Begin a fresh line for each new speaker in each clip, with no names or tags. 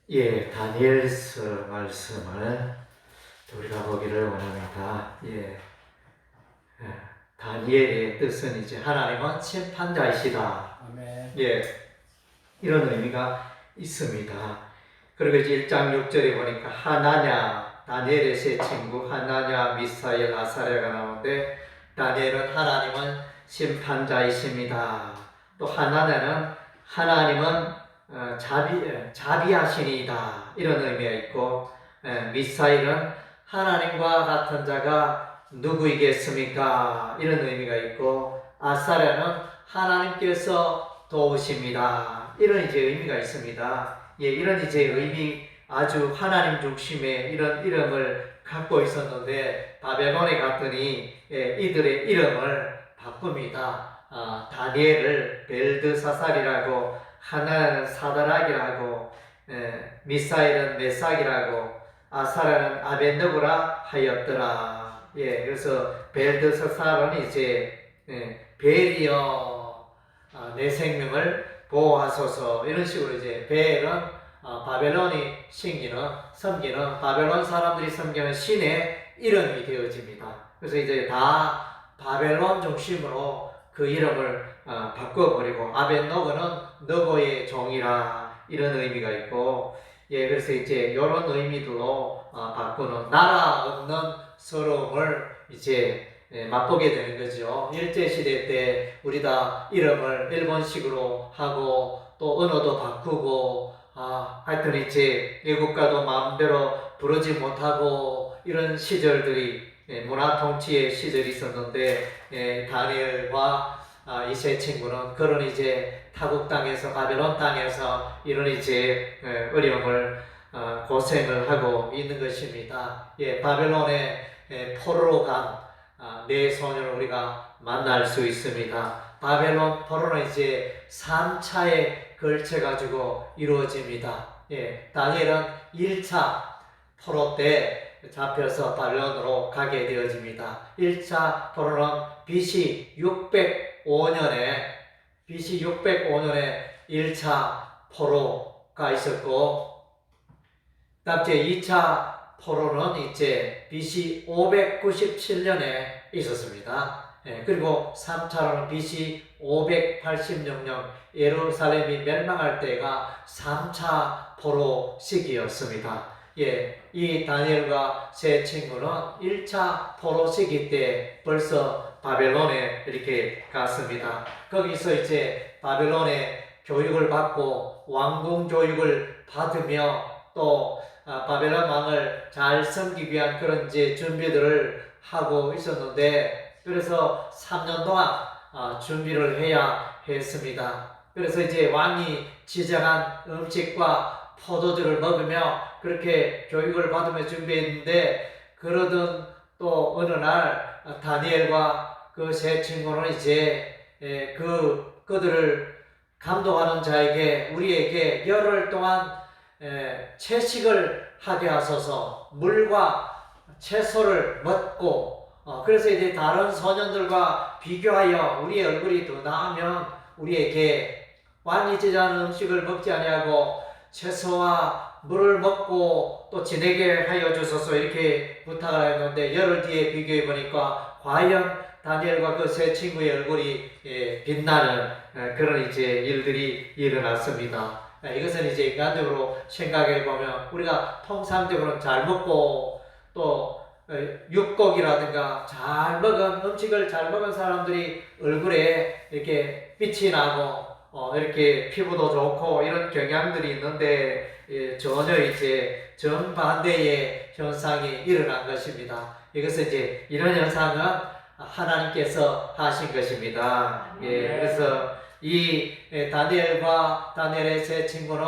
다니엘서 말씀을 우리가 보기를 원합니다. 다니엘의 뜻은 이제 하나님은 심판자이시다.
아멘.
이런 의미가 있습니다. 그리고 이제 1장 6절에 보니까 하나냐, 다니엘의 세 친구 하나냐, 미사엘, 아사랴가 나오는데 다니엘은 하나님은 심판자이십니다. 또 하나냐는 하나님은 자비하시니이다 이런 의미가 있고, 미사일은 하나님과 같은 자가 누구이겠습니까 이런 의미가 있고, 아사랴는 하나님께서 도우십니다 이런 이제 의미가 있습니다. 이런 이제 의미, 아주 하나님 중심의 이런 이름을 갖고 있었는데 바벨론에 갔더니 이들의 이름을 바꿉니다. 다니엘을 벨드사살이라고, 하나는 사드락이라고, 미사일은 메삭이라고, 아사랴는 아벤느고라 하였더라. 그래서 벨드사살은 이제 벨이여 내 생명을 보호하소서 이런 식으로 이제 벨은 바벨론이 섬기는 바벨론 사람들이 섬기는 신의 이름이 되어집니다. 그래서 이제 다 바벨론 중심으로 그 이름을 바꿔버리고, 아벤노고는 너고의 종이라 이런 의미가 있고, 그래서 이제 이런 의미들로 바꾸는 나라 없는 서러움을 이제 맛보게 되는 거죠. 일제시대 때 우리 다 이름을 일본식으로 하고 또 언어도 바꾸고, 하여튼 이제 외국가도 마음대로 부르지 못하고 이런 시절들이 문화 통치의 시절이 있었는데, 다니엘과 이 세 친구는 그런 이제 타국 땅에서, 바벨론 땅에서 이런 이제 어려움을 고생을 하고 있는 것입니다. 바벨론의 포로로 간 네 소년을 우리가 만날 수 있습니다. 바벨론 포로는 이제 3차에 걸쳐 가지고 이루어집니다. 다니엘은 1차 포로 때 잡혀서 바벨론으로 가게 되어집니다. 1차 포로는 BC 605년에 1차 포로가 있었고, 다음 제 2차 포로는 이제 BC 597년에 있었습니다. 그리고 3차로는 BC 586년 예루살렘이 멸망할 때가 3차 포로 시기였습니다. 이 다니엘과 세 친구는 1차 포로 시기 때 벌써 바벨론에 이렇게 갔습니다. 거기서 이제 바벨론의 교육을 받고 왕궁 교육을 받으며 또 바벨론 왕을 잘 섬기기 위한 그런 이제 준비들을 하고 있었는데, 그래서 3년 동안 준비를 해야 했습니다. 그래서 이제 왕이 지정한 음식과 포도주를 먹으며 그렇게 교육을 받으며 준비했는데, 그러던 또 어느 날 다니엘과 그 세 친구는 이제 그들을 감독하는 자에게, 우리에게 열흘 동안 채식을 하게 하소서, 물과 채소를 먹고, 그래서 이제 다른 소년들과 비교하여 우리의 얼굴이 더 나으면 우리에게 왕이 제자하는 음식을 먹지 아니하고 채소와 물을 먹고 또 지내게 하여 주소서 이렇게 부탁을 했는데, 열흘 뒤에 비교해 보니까 과연 다니엘과 그 세 친구의 얼굴이 빛나는 그런 이제 일들이 일어났습니다. 이것은 이제 인간적으로 생각해 보면 우리가 통상적으로 잘 먹고 또 육고기라든가 잘 먹은 음식을 잘 먹은 사람들이 얼굴에 이렇게 빛이 나고 이렇게 피부도 좋고 이런 경향들이 있는데, 전혀 이제 정반대의 현상이 일어난 것입니다. 이것은 이제 이런 현상은 하나님께서 하신 것입니다. 그래서 이 다니엘과 다니엘의 세 친구는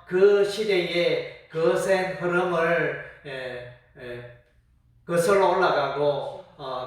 그 시대의 거센 흐름을 거슬러 올라가고,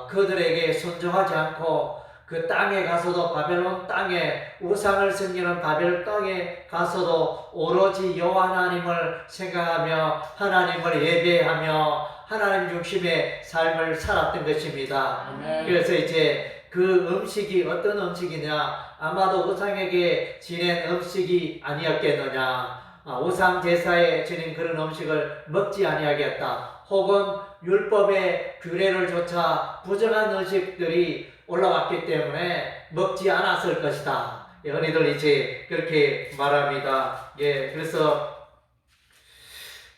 그들에게 순종하지 않고 그 땅에 가서도, 바벨론 땅에 우상을 섬기는 바벨 땅에 가서도 오로지 여호와 하나님을 생각하며 하나님을 예배하며 하나님 중심의 삶을 살았던 것입니다.
아멘.
그래서 이제 그 음식이 어떤 음식이냐, 아마도 우상에게 지낸 음식이 아니었겠느냐, 우상 제사에 지닌 그런 음식을 먹지 아니하겠다. 혹은 율법의 규례를 조차 부정한 음식들이 올라왔기 때문에 먹지 않았을 것이다. 흔히들 이제 그렇게 말합니다. 그래서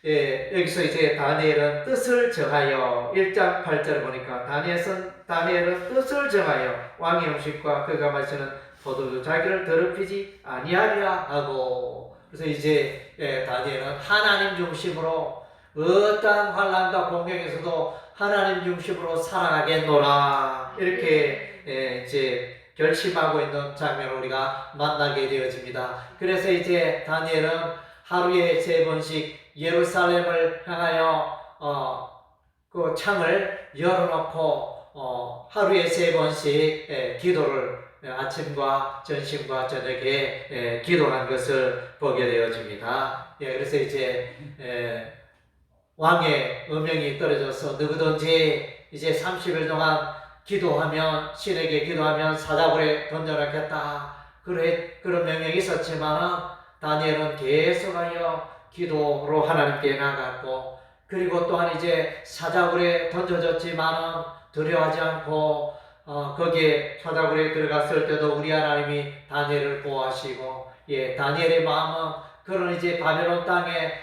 여기서 이제 다니엘은 뜻을 정하여 1장 8절을 보니까 다니엘은 뜻을 정하여 왕의 음식과 그가 마시는 포도주 자기를 더럽히지 아니하리라 하고, 그래서 이제 다니엘은 하나님 중심으로 어떠한 환난과 공경에서도 하나님 중심으로 살아가겠노라, 이렇게 이제 결심하고 있는 장면을 우리가 만나게 되어집니다. 그래서 이제 다니엘은 하루에 3번씩 예루살렘을 향하여 그 창을 열어놓고 하루에 3번씩 기도를 아침과 점심과 저녁에 기도한 것을 보게 되어집니다. 그래서 이제 왕의 음명이 떨어져서 누구든지 이제 30일 동안 기도하면, 신에게 기도하면 사자굴에 던져놓겠다, 그런 명령이 있었지만 다니엘은 계속하여 기도로 하나님께 나갔고, 그리고 또한 이제 사자굴에 던져졌지만은 두려워하지 않고 거기에 사자굴에 들어갔을 때도 우리 하나님이 다니엘을 보호하시고, 다니엘의 마음은 그런 이제 바벨론 땅에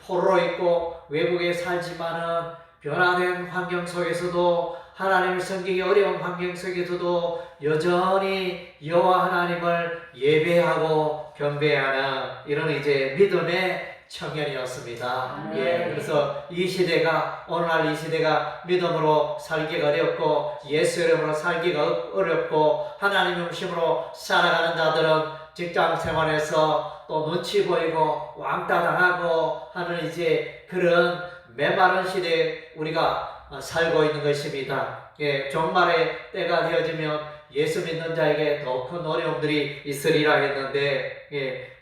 포로로 있고 외국에 살지만은 변화된 환경 속에서도, 하나님을 섬기기 어려운 환경 속에서도 여전히 여호와 하나님을 예배하고 경배하는 이런 이제 믿음의 청년이었습니다. 그래서 이 시대가, 오늘날 이 시대가 믿음으로 살기가 어렵고 예수 이름으로 살기가 어렵고 하나님 중심으로 살아가는 자들은 직장 생활에서 또 눈치 보이고 왕따 당하고 하는 이제 그런 메마른 시대에 우리가 살고 있는 것입니다. 종말의 때가 되어지면 예수 믿는 자에게 더 큰 어려움들이 있으리라 했는데,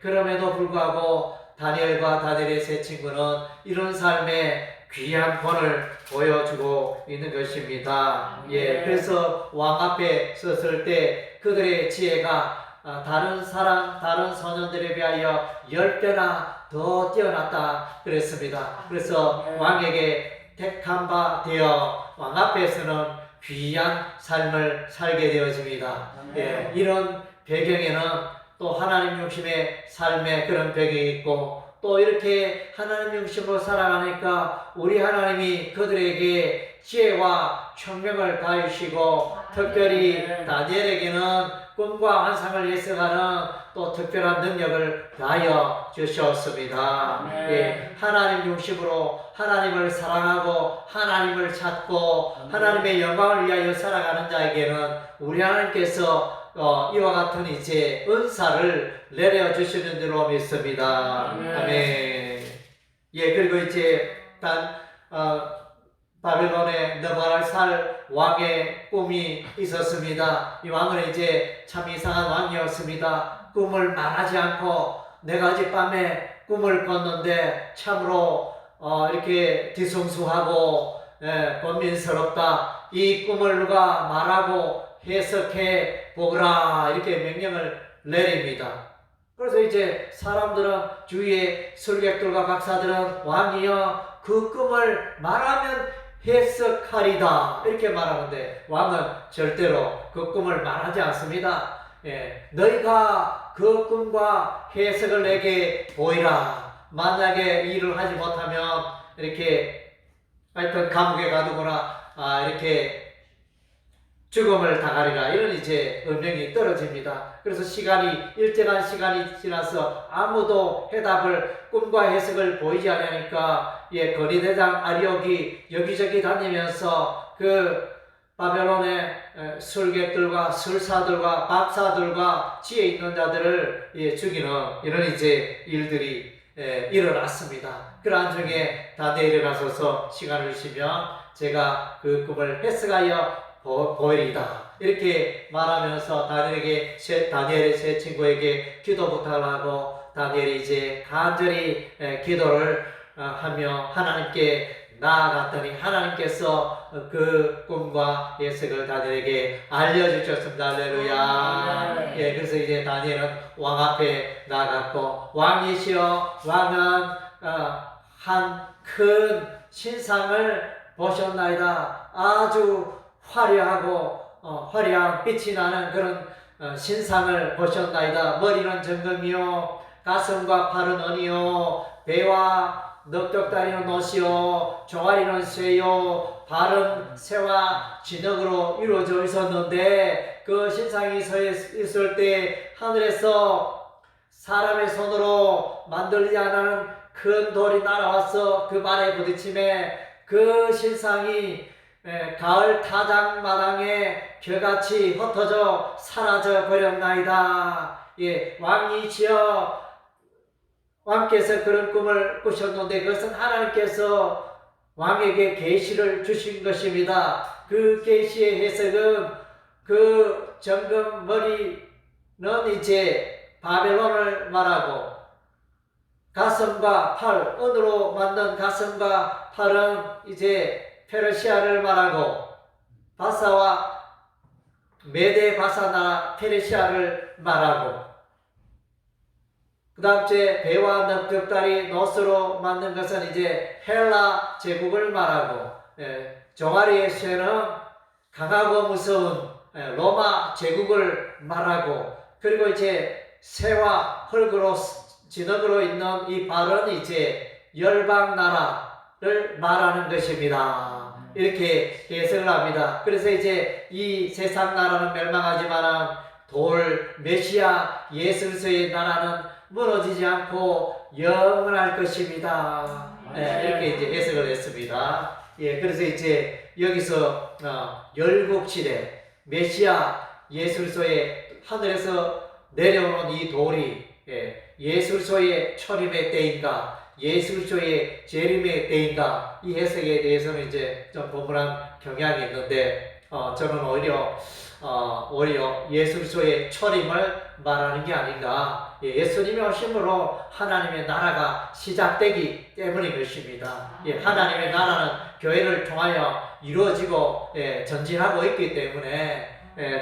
그럼에도 불구하고 다니엘과 다니엘의 세 친구는 이런 삶의 귀한 본을 보여주고 있는 것입니다. 그래서 왕 앞에 섰을 때 그들의 지혜가 다른 소년들에 비하여 10배나 더 뛰어났다 그랬습니다. 그래서 왕에게 택한 바 되어 왕 앞에서는 귀한 삶을 살게 되어집니다. 이런 배경에는 또 하나님 중심의 삶의 그런 배경이 있고, 또 이렇게 하나님 중심으로 살아가니까 우리 하나님이 그들에게 지혜와 총명을 가해주시고, 특별히 다니엘에게는 꿈과 환상을 예측하는 또 특별한 능력을 가하여 주셨습니다. 하나님 중심으로 하나님을 사랑하고 하나님을 찾고 하나님의 영광을 위하여 살아가는 자에게는 우리 하나님께서 이와 같은 이제 은사를 내려주시는 줄로 믿습니다. 아멘. 그리고 이제 바벨론에 느부갓네살 왕의 꿈이 있었습니다. 이 왕은 이제 참 이상한 왕이었습니다. 꿈을 말하지 않고 내가 어젯밤에 꿈을 꿨는데 참으로 이렇게 뒤숭숭하고 번민스럽다. 이 꿈을 누가 말하고 해석해 보거라, 이렇게 명령을 내립니다. 그래서 이제 사람들은, 주위의 술객들과 박사들은 왕이여 그 꿈을 말하면 해석하리다 이렇게 말하는데, 왕은 절대로 그 꿈을 말하지 않습니다. 너희가 그 꿈과 해석을 내게 보이라. 만약에 일을 하지 못하면 이렇게 하여튼 감옥에 가두거나 이렇게 죽음을 당하리라, 이런 이제 음명이 떨어집니다. 그래서 일정한 시간이 지나서 아무도 해답을, 꿈과 해석을 보이지 않으니까 거리대장 아리옥이 여기저기 다니면서 그 바벨론의 술객들과 술사들과 박사들과 지혜 있는 자들을 죽이는 이런 이제 일들이 일어났습니다. 그러한 중에 다니엘이 나서서 시간을 쉬면 제가 그 꿈을 해석하여 보이리다, 이렇게 말하면서 다니엘의 세 친구에게 기도 부탁을 하고, 다니엘이 이제 간절히 기도를 하며 하나님께 나아갔더니 하나님께서 그 꿈과 예측을 다니엘에게 알려주셨습니다. 할렐루야. 예, 그래서 이제 다니엘은 왕 앞에 나갔고, 왕이시여, 왕은 한 큰 신상을 보셨나이다. 아주 화려하고 화려한 빛이 나는 그런 신상을 보셨나이다. 머리는 정금이요, 가슴과 팔은 은이요, 배와 넉넉다리는 옷이요, 종아리는 쇠요, 발은 새와 진흙으로 이루어져 있었는데, 그 신상이 서 있을 때 하늘에서 사람의 손으로 만들지 않은 큰 돌이 날아와서 그 발에 부딪힘에 그 신상이 가을 타작마당에 겨같이 흩어져 사라져 버렸나이다. 예, 왕이시여, 왕께서 그런 꿈을 꾸셨는데 그것은 하나님께서 왕에게 계시를 주신 것입니다. 그 계시의 해석은 그 정금 머리는 이제 바벨론을 말하고, 가슴과 팔, 은으로 만든 가슴과 팔은 이제 페르시아를 말하고, 바사와 메데 바사 나라 페르시아를 말하고, 그 다음 째 배와 넉넉다리 놋으로 만든 것은 이제 헬라 제국을 말하고, 종아리의 쇠는 강하고 무서운 로마 제국을 말하고, 그리고 이제 새와 흙으로 진흙으로 있는 이 발은 이제 열방 나라를 말하는 것입니다. 이렇게 해석을 합니다. 그래서 이제 이 세상 나라는 멸망하지만 돌 메시아 예수의 나라는 무너지지 않고 영원할 것입니다. 이렇게 이제 해석을 했습니다. 예, 그래서 이제 여기서 열국시대 메시아 예술소의 하늘에서 내려오는 이 돌이 예술소의 초림의 때인가, 예술소의 재림의 때인가, 이 해석에 대해서는 이제 좀 분분한 경향이 있는데, 저는 오히려 예술소의 초림을 말하는 게 아닌가. 예수님이 오심으로 하나님의 나라가 시작되기 때문인 것입니다. 하나님의 나라는 교회를 통하여 이루어지고 전진하고 있기 때문에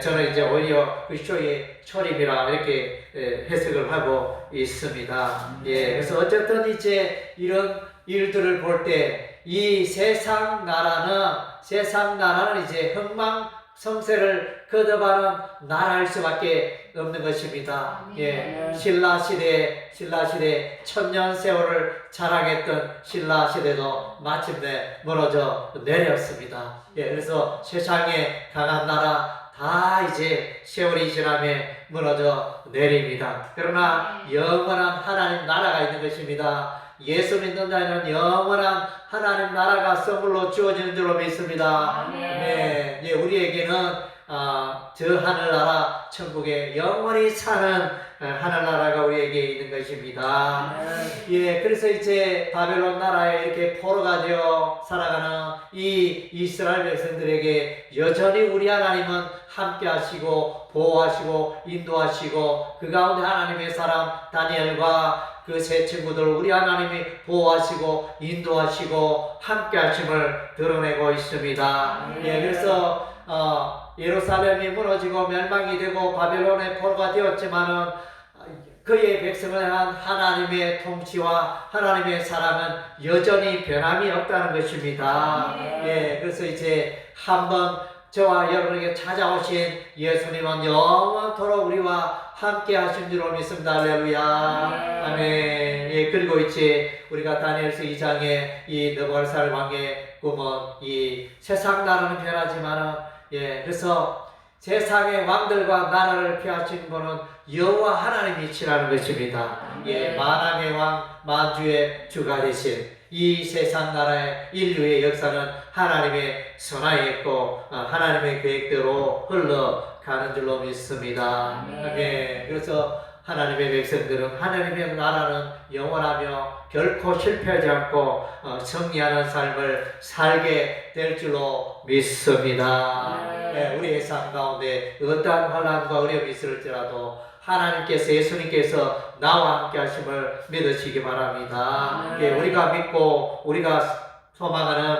저는 이제 오히려 그리스도의 초림이라 이렇게 해석을 하고 있습니다. 그래서 어쨌든 이제 이런 일들을 볼 때 이 세상 나라는 이제 흥망성쇠를 거듭하는 나라일 수밖에 없는 것입니다. 신라 시대 천년 세월을 자랑했던 신라 시대도 마침내 무너져 내렸습니다. 그래서 세상에 강한 나라 다 이제 세월이 지나면 무너져 내립니다. 그러나 영원한 하나님 나라가 있는 것입니다. 예수 믿는 자는 영원한 하나님 나라가 선물로 주어지는 줄로 믿습니다. 우리에게는 저 하늘나라 천국에 영원히 사는 하늘나라가 우리에게 있는 것입니다. 그래서 이제 바벨론 나라에 이렇게 포로가 되어 살아가는 이 이스라엘 백성들에게 여전히 우리 하나님은 함께 하시고 보호하시고 인도하시고, 그 가운데 하나님의 사람 다니엘과 그 세 친구들 우리 하나님이 보호하시고 인도하시고 함께 하심을 드러내고 있습니다. 그래서 예루살렘이 무너지고 멸망이 되고 바벨론의 포로가 되었지만은 그의 백성을 향한 하나님의 통치와 하나님의 사랑은 여전히 변함이 없다는 것입니다. 그래서 이제 한번 저와 여러분에게 찾아오신 예수님은 영원토록 우리와 함께 하신 줄로 믿습니다. 할렐루야. 아멘. 그리고 이제 우리가 다니엘서 2장에 이 느부갓네살 왕의 꿈은 이 세상 나라는 변하지만은 그래서 세상의 왕들과 나라를 펴하신 분은 여호와 하나님이시라는 것입니다. 만왕의 왕 만주의 주가 되신 이 세상 나라의 인류의 역사는 하나님의 선하에 있고 하나님의 계획대로 흘러가는 줄로 믿습니다. 그래서 하나님의 백성들은 하나님의 나라는 영원하며 결코 실패하지 않고 승리하는 삶을 살게 될 줄로 믿습니다. 우리의 삶 가운데 어떠한 환난과 어려움이 있을지라도 하나님께서 예수님께서 나와 함께 하심을 믿으시기 바랍니다. 우리가 믿고 우리가 소망하는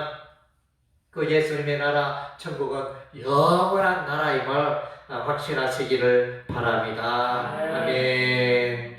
그 예수님의 나라 천국은 영원한 나라임을 확신하시기를 바랍니다. 아멘.